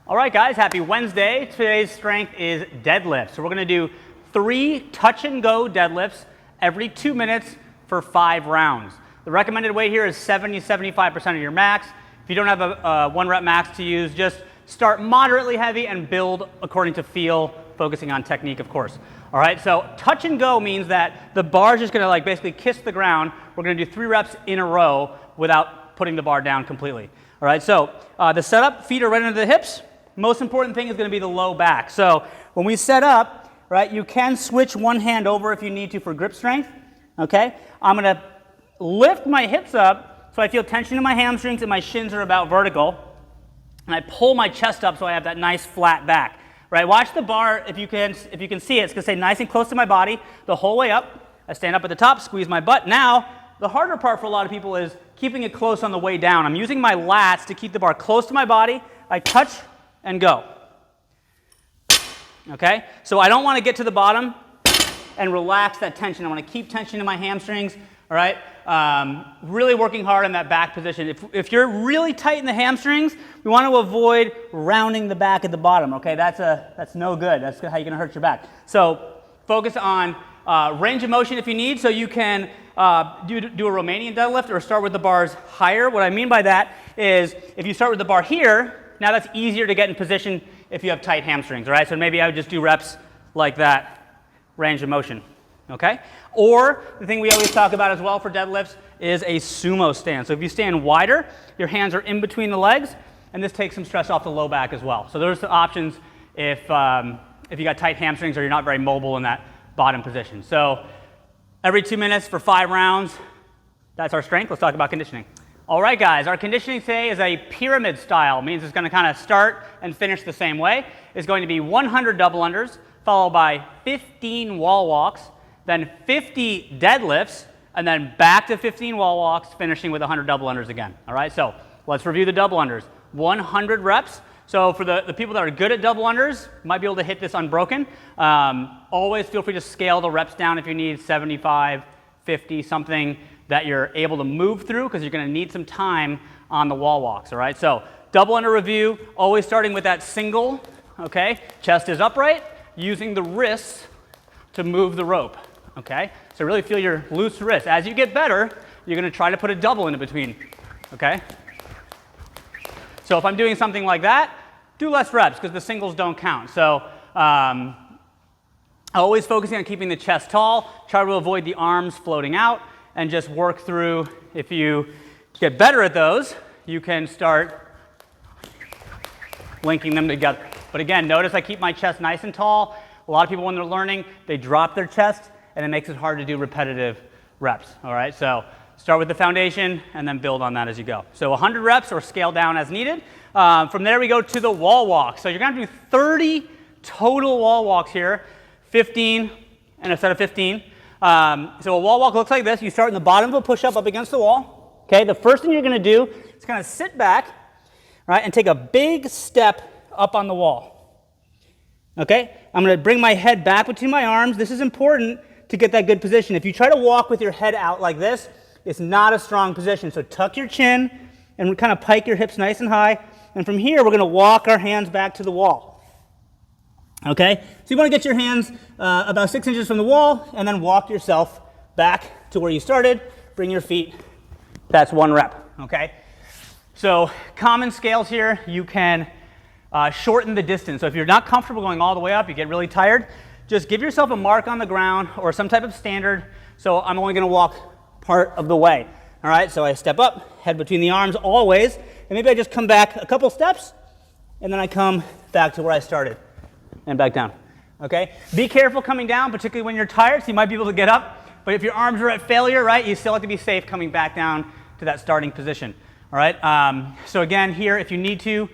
All right, guys, happy Wednesday. Today's strength is deadlift. So we're going to do 3 touch and go deadlifts every 2 minutes for 5 rounds. The recommended weight here is 70-75% of your max. If you don't have a 1 rep max to use, just start moderately heavy and build according to feel, focusing on technique, of course. All right, so touch and go means that the bar is just going to basically kiss the ground. We're going to do 3 reps in a row without putting the bar down completely. All right, so the setup, feet are right under the hips. Most important thing is going to be the low back. So when we set up, right, you can switch one hand over if you need to for grip strength. Okay, I'm going to lift my hips up so I feel tension in my hamstrings and my shins are about vertical. And I pull my chest up so I have that nice flat back. Right, watch the bar if you can see it. It's going to stay nice and close to my body the whole way up. I stand up at the top, squeeze my butt. Now, the harder part for a lot of people is keeping it close on the way down. I'm using my lats to keep the bar close to my body. I touch and go. Okay, so I don't want to get to the bottom and relax that tension. I want to keep tension in my hamstrings. All right, really working hard on that back position. If you're really tight in the hamstrings, we want to avoid rounding the back at the bottom. Okay, that's no good. That's how you're going to hurt your back. So focus on range of motion if you need. So you can do a Romanian deadlift or start with the bars higher. What I mean by that is if you start with the bar here, now that's easier to get in position if you have tight hamstrings, all right? So maybe I would just do reps like that, range of motion, okay? Or the thing we always talk about as well for deadlifts is a sumo stand. So if you stand wider, your hands are in between the legs, and this takes some stress off the low back as well. So those are the options if you got tight hamstrings or you're not very mobile in that bottom position. So every 2 minutes for 5 rounds, that's our strength. Let's talk about conditioning. All right, guys, our conditioning today is a pyramid style. It means it's going to kind of start and finish the same way. It's going to be 100 double unders, followed by 15 wall walks, then 50 deadlifts, and then back to 15 wall walks, finishing with 100 double unders again. All right, so let's review the double unders. 100 reps. So for the people that are good at double unders, might be able to hit this unbroken. Always feel free to scale the reps down if you need 75, 50, something that you're able to move through because you're going to need some time on the wall walks, all right? So double under review, always starting with that single, okay? Chest is upright, using the wrists to move the rope, okay? So really feel your loose wrists. As you get better, you're going to try to put a double in between, okay? So if I'm doing something like that, do less reps because the singles don't count. So always focusing on keeping the chest tall, try to avoid the arms floating out, and just work through. If you get better at those, you can start linking them together. But again, notice I keep my chest nice and tall. A lot of people when they're learning, they drop their chest, and it makes it hard to do repetitive reps, all right? So start with the foundation, and then build on that as you go. So 100 reps or scale down as needed. From there, we go to the wall walk. So you're going to do 30 total wall walks here, 15 and a set of 15. So a wall walk looks like this. You start in the bottom of a push-up up against the wall. Okay, the first thing you're going to do is kind of sit back, right, and take a big step up on the wall. Okay, I'm going to bring my head back between my arms. This is important to get that good position. If you try to walk with your head out like this, it's not a strong position. So tuck your chin and kind of pike your hips nice and high. And from here, we're going to walk our hands back to the wall. Okay, so you want to get your hands about 6 inches from the wall and then walk yourself back to where you started. Bring your feet. That's 1 rep, okay? So common scales here, you can shorten the distance. So if you're not comfortable going all the way up, you get really tired, just give yourself a mark on the ground or some type of standard. So I'm only going to walk part of the way. All right, so I step up, head between the arms always, and maybe I just come back a couple steps and then I come back to where I started. And back down, okay? Be careful coming down, particularly when you're tired, so you might be able to get up, but if your arms are at failure, right, you still have to be safe coming back down to that starting position, all right? So again, here, if you need to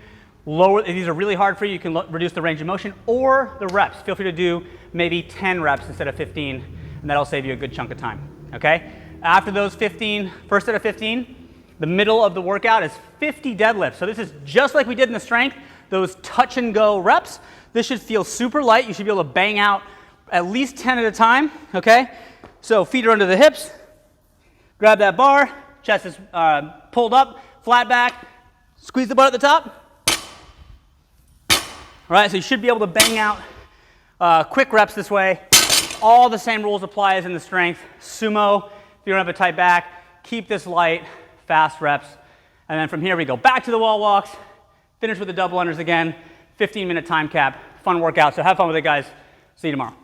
lower, if these are really hard for you, you can reduce the range of motion or the reps. Feel free to do maybe 10 reps instead of 15, and that'll save you a good chunk of time, okay? After those 15, first set of 15, the middle of the workout is 50 deadlifts. So this is just like we did in the strength, those touch and go reps. This should feel super light. You should be able to bang out at least 10 at a time, okay? So feet are under the hips. Grab that bar. Chest is pulled up, flat back. Squeeze the butt at the top. All right, so you should be able to bang out quick reps this way. All the same rules apply as in the strength. Sumo, if you don't have a tight back, keep this light, fast reps. And then from here we go back to the wall walks, finish with the double unders again, 15-minute time cap, fun workout. So have fun with it, guys. See you tomorrow.